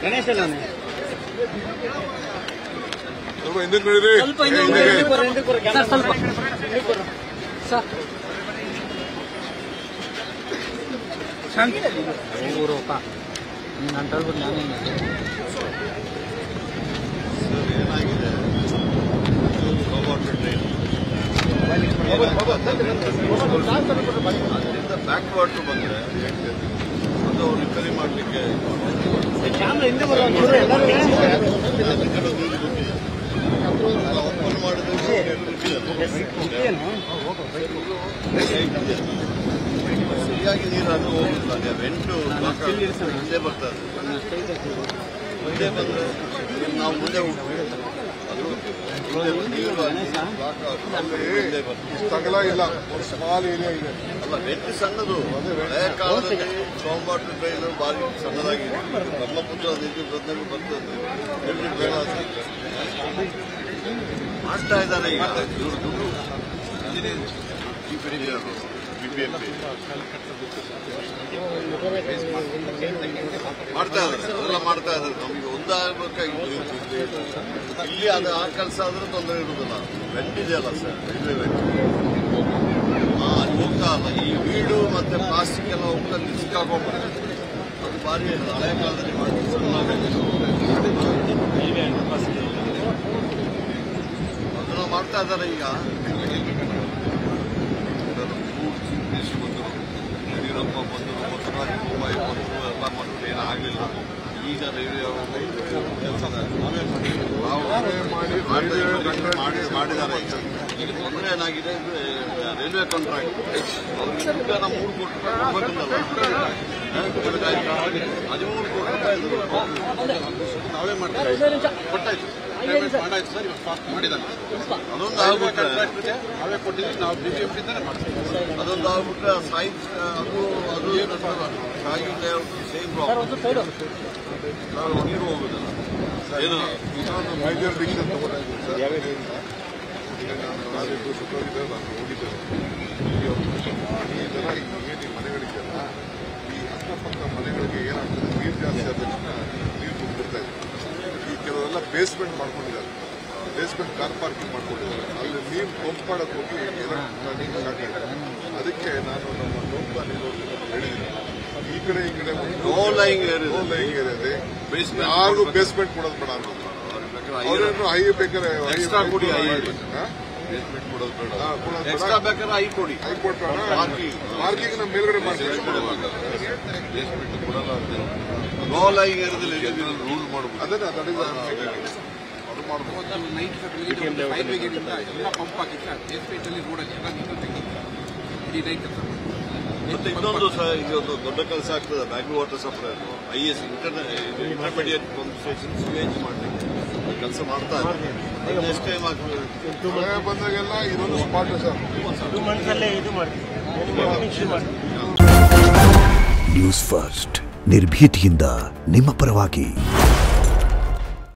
ಗಣೇಶ ಸ್ವಲ್ಪ ಹಿಂದಕ್ಕೆ ನೋಡಿರಿ. ಏನಾಗಿದೆ ಅದರಿಂದ ಬ್ಯಾಕ್ ವಾಟರ್ ಬಂದರೆ ಅದು ಅವ್ರು ರಿಪೇರಿ ಮಾಡಲಿಕ್ಕೆ ಓಪನ್ ಮಾಡಿದ್ರೆ ಸರಿಯಾಗಿ ನೀರು ಅದು ಹೋಗುದಿಲ್ಲ. ಅದೇ ವೆಂಟು ಹಿಂದೆ ಬರ್ತದೆ. ಮುಂದೆ ಬಂದರೆ ನಾವು ಮುಂದೆ ಹೋಗ್ತೀವಿ. ಅದು ತಗಲ ಇಲ್ಲ, ಸ್ಮಾಲ್ ಏರಿಯಾ ಇದೆ. ಅಲ್ಲ, ವೆಂಟು ಸಣ್ಣದು. ಹಳೆಯ ಕಾಲದಲ್ಲಿ ಸೋಮವಾರ ಬೈಲು ಭಾರಿ ಸಣ್ಣದಾಗಿದೆ. ಬ್ರಹ್ಮಪುತ್ರ ನದಿ ಬಂದಾಗ ಬರ್ತದೆ. ಬೇಡ ಮಾಡ್ತಾ ಇದ್ದಾರೆ ಈಗ ಇವರು ದುಡ್ಡು BBMP ಮಾಡ್ತಾ ಇದ್ದಾರೆ. ಅದೆಲ್ಲ ಮಾಡ್ತಾ ಇದ್ದಾರೆ. ನಮಗೆ ಒಂದಾಗಬೇಕಾಗಿತ್ತು ಇಲ್ಲಿ. ಅದು ಆ ಕೆಲಸ ಆದ್ರೆ ತೊಂದರೆ ಇರುವುದಿಲ್ಲ. ವೆಂಟ್ ಇದೆಯಲ್ಲ ಸರ್, ರೈಲ್ವೆ ವೆಂಟ್ ಅದು ಹೋಗ್ತಾ ಇಲ್ಲ. ಈ ವೀಡು ಮತ್ತೆ ಪ್ಲಾಸ್ಟಿಕ್ ಎಲ್ಲ ಹೋಗ್ತಾ ಸಿಕ್ಕಾಕೊಂಡ್ಬಿಟ್ಟು ಅದು ಭಾರಿ ಹಳೆಯ ಕಾಲದಲ್ಲಿ ಮಾಡ್ತಾರೆ. ಅದನ್ನ ಮಾಡ್ತಾ ಇದ್ದಾರೆ ಈಗ. ಯಡಿಯೂರಪ್ಪ ಬಂದು 90 ರೂಪಾಯಿ ಎಲ್ಲ ಮಾಡಿದ್ರು ಏನಾಗಲಿಲ್ಲ. ಈಗ ರೈಲ್ವೆ ಮಾಡಿದ್ದಾರೆ. ಈಗ ತೊಂದರೆ ಏನಾಗಿದೆ ಅಂದರೆ ರೈಲ್ವೆ ಕಾಂಟ್ರಾಕ್ಟ್ ಅವ್ರಿಗೆ ದುಡ್ಡನ್ನು 3 ಕೋಟಿ ರೂಪಾಯಿ ಕೊಡ್ಬೇಕಲ್ಲ. 13 ಕೋಟಿ ರೂಪಾಯಿ ನಾವೇ ಮಾಡ್ತೀವಿ. ಕೊಟ್ಟಾಯ್ತು ಸರ್, ಮಾಡಿದ್ದಾರೆ. ಅದೊಂದು ಆಗ್ಬಿಟ್ರೆ ನಾವೇ ಕೊಟ್ಟಿದ್ದೀವಿ. ನಾವು BBMP ಇಂದಾನೆ ಮಾಡ್ತೀವಿ. ಅದೊಂದು ಆಗ್ಬಿಟ್ರೆ ಸೈನ್ಸ್ ಅದು ಸೇಮ್ ಪ್ರಾಬ್ಲಮ್. ನೀರು ಹೋಗುದಿಲ್ಲ. ಏನು ಇನ್ನೊಂದು ಮೇಜರ್ ಡಿಸಿಷನ್ ತಗೊಂಡಿದ್ದೀವಿ ಸರ್. ಈಗ ನಾನು ನಾವಿದ್ದು ಸುತ್ತೋಗಿದ್ದೆ, ನಾನು ಹೋಗಿದ್ದೇನೆ. ಈ ಜನ ಏನು ಮನೆಗಳಿದೆಯಲ್ಲ, ಈ ಅಕ್ಕಪಕ್ಕ ಮನೆಗಳಿಗೆ ಏನಾಗ್ತದೆ, ನೀರು ಜಾಸ್ತಿ ಆದ ತಕ್ಷಣ ನೀರು ತುಂಬಿರ್ತಾ ಇದೆ. ಈ ಕೆಲವೆಲ್ಲ ಬೇಸ್ಮೆಂಟ್ ಮಾಡ್ಕೊಂಡಿದ್ದಾರೆ. ಬೇಸ್ಮೆಂಟ್ ಕಾರ್ ಪಾರ್ಕಿಂಗ್ ಮಾಡ್ಕೊಂಡಿದ್ದಾರೆ. ಅಲ್ಲಿ ನೀರು ಪಂಪ್ ಮಾಡೋಕೆ ಹೋಗಿ ನೀರು ಸಾಕಾಗಿದೆ. ಅದಕ್ಕೆ ನಾನು ನಮ್ಮ ಲೋಕ ನೀರು ಹೇಳಿದ್ದೀನಿ, ಈ ಕಡೆ ಲೋ ಲೈಂಗ್ ಏರಿಯಾ ಇದೆ, ಯಾರಿಗೂ ಬೇಸ್ಮೆಂಟ್ ಕೊಡೋದು ಬೇಡ ಅನ್ನೋದು. ಅವ್ರೇನು ಹೈ ಬೇಕಾದ್ರೆ ಎಕ್ಸ್ಟ್ರಾ ಕೊಡಿ, ಬೇಸ್ಮೆಂಟ್ ಕೊಡೋದು ಬೇಡ. ಎಕ್ಸ್ಟ್ರಾ ಬೇಕಾದ್ರೆ ಹೈ ಕೊಡಿ. ಹೈ ಕೊಟ್ಟರೆ ಪಾರ್ಕಿಂಗ್ ನಮ್ಮ ಮೇಲ್ಗಡೆ ಮಾಡ್ತೀವಿ. ಬೇಸ್ಮೆಂಟ್ ಕೊಡಲ್ಲ. ಲೋ ಲೈಂಗ್ ಏರಿಯಾದಲ್ಲಿ ರೂಲ್ ಮಾಡಬಹುದು. ಅದನ್ನ ಅದು ಮಾಡಬಹುದು. ಎಲ್ಲ ಪಂಪ್ ಹಾಕಿದ್ರೆ ಬೇಸ್ಮೆಂಟಲ್ಲಿ ರೋಡಲ್ಲಿ ಎಲ್ಲ ನೀರು ತೆಗಿ ಇಡೀ ರೈತ. ಮತ್ತೆ ಇನ್ನೊಂದು ಸಹ ಇದೊಂದು ದೊಡ್ಡ ಕೆಲಸ ಆಗ್ತದೆ. Bangalore water supply IS intermediate pump station sewage ಮಾಡಲಿಕ್ಕೆ ಕೆಲಸ ಮಾಡ್ತಾ ಇದ್ದಾರೆ. ಎಷ್ಟು ಟೈಮ್ ಆಗ್ತದೆ ಬಂದಾಗೆಲ್ಲ ಇದೊಂದು ಸ್ಪಾಟ್ ಸರ್. ನ್ಯೂಸ್ ಫಸ್ಟ್ ನಿರ್ಭೀತಿಯಿಂದ ನಿಮ್ಮ ಪರವಾಗಿ.